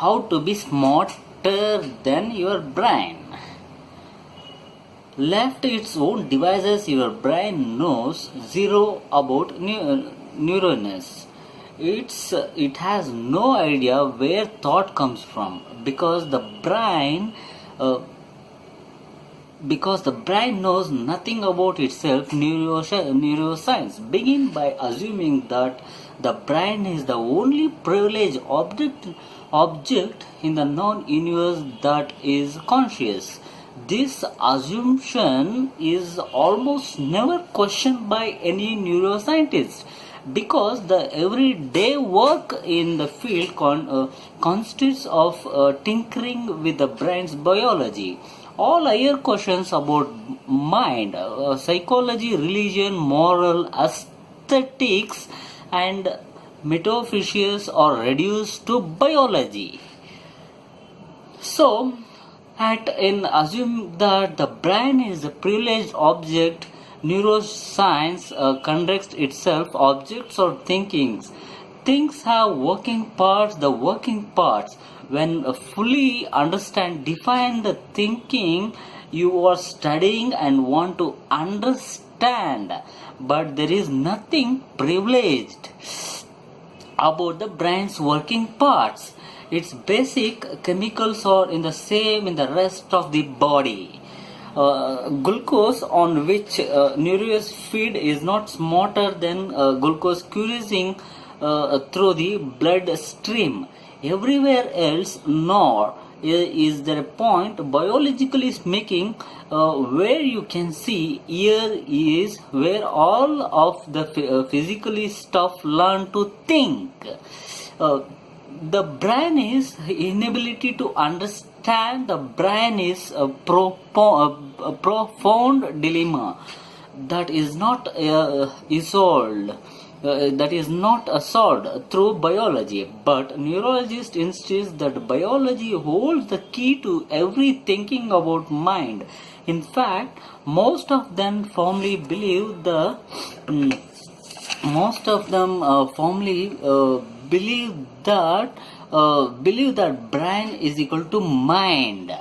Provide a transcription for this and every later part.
how to be smarter than your brain. Left its own devices, your brain knows zero about neurons. It has no idea where thought comes from uh, because the brain knows nothing about itself. Neuroscience begin by assuming that the brain is the only privileged object in the non-universe that is conscious. This assumption is almost never questioned by any neuroscientist because the everyday work in the field consists of tinkering with the brain's biology. All higher questions about mind, psychology, religion, moral, aesthetics, and metaphysics are reduced to biology. So, assume that the brain is a privileged object, neuroscience conducts itself objects or thinkings. Things have working parts. The working parts, when fully understand, define the thinking you are studying and want to understand. But there is nothing privileged about the brain's working parts. Its basic chemicals are in the same in the rest of the body. Glucose on which neurons feed is not smarter than glucose cruising through the blood stream. Everywhere else, nor is there a point, biologically speaking, where you can see here is where all of the physically stuff learn to think. The brain is inability to understand. The brain is a profound dilemma that is not solved. That is not solved through biology, but neurologists insist that biology holds the key to every thinking about mind. In fact, most of them firmly believe believe that brain is equal to mind.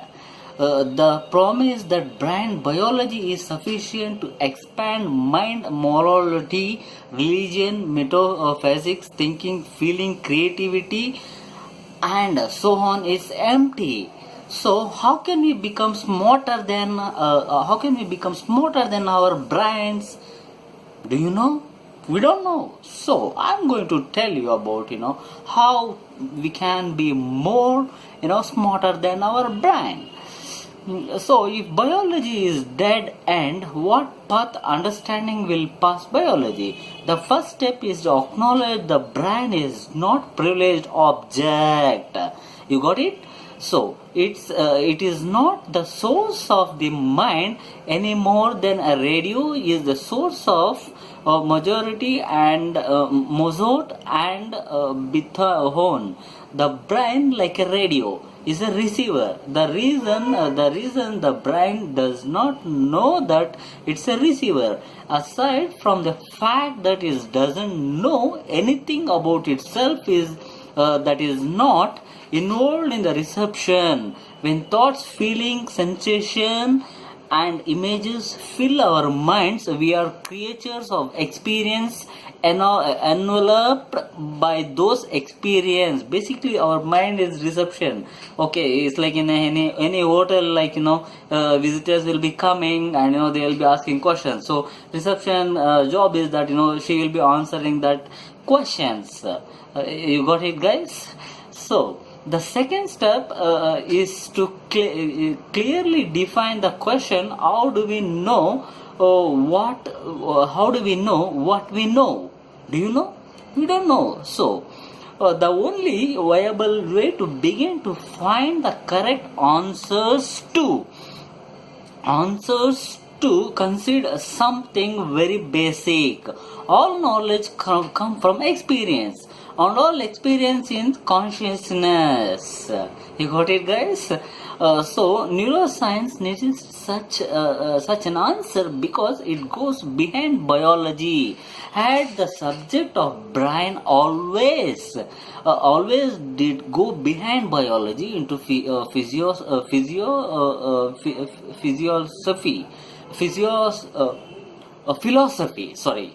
The promise that brain biology is sufficient to expand mind morality, religion, metaphysics, thinking, feeling, creativity, and so on is empty. So how can we become smarter than our brains? Do you know? We don't know. So I'm going to tell you about how we can be more smarter than our brain. So if biology is dead end, what path understanding will pass biology? The first step is to acknowledge the brain is not privileged object. You got it? So it is not the source of the mind any more than a radio is the source of majority and Mozart and Beethoven. The brain, like a radio, is a receiver. The reason the brain does not know that it's a receiver, aside from the fact that it doesn't know anything about itself, is that is not involved in the reception. When thoughts, feelings, sensation, and images fill our minds, we are creatures of experience enveloped by those experience. Basically our mind is reception. Okay, it's like in any hotel, like visitors will be coming and they will be asking questions. So reception job is that she will be answering that questions. You got it, guys? So the second step is to clearly define the question. How do we know how do we know what we know? Do you know? We don't know. So the only viable way to begin to find the correct answers to consider something very basic. All knowledge come from experience. and all experience in consciousness. You got it, guys? So neuroscience needs such an answer because it goes behind biology. Had the subject of brain always did go behind biology into philosophy. Sorry,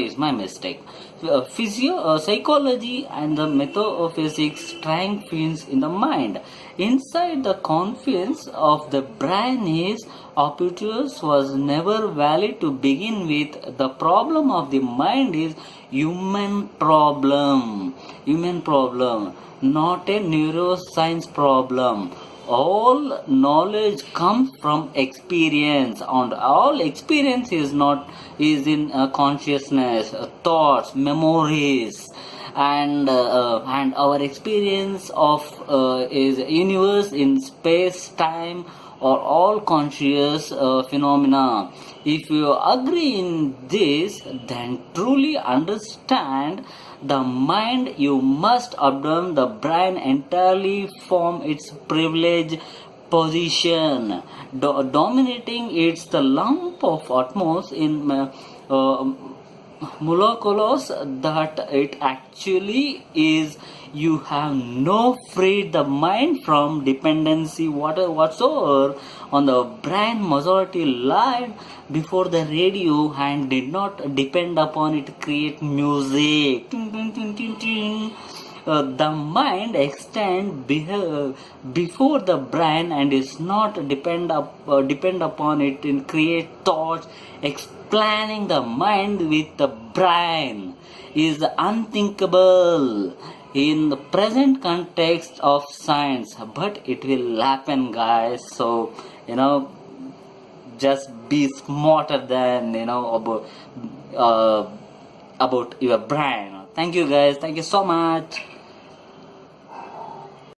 it's my mistake. Psychology and the metaphysics trying things in the mind. Inside the confines of the brain is obtuse was never valid to begin with. The problem of the mind is human problem, not a neuroscience problem. All knowledge comes from experience, and all experience is in consciousness, thoughts, memories, and our experience of is universe in space time or all conscious phenomena. If you agree in this, then truly understand the mind, you must abandon the brain entirely from its privileged position, dominating its the lump of atmosphere in molecules that it actually is. You have no freed the mind from dependency whatsoever on the brain. Majority lived before the radio and did not depend upon it to create music. The mind extends before the brain and is not depend upon it in create thoughts. Explaining the mind with the brain is unthinkable in the present context of science, but it will happen, guys. So just be smarter than about your brain. Thank you, guys. Thank you so much.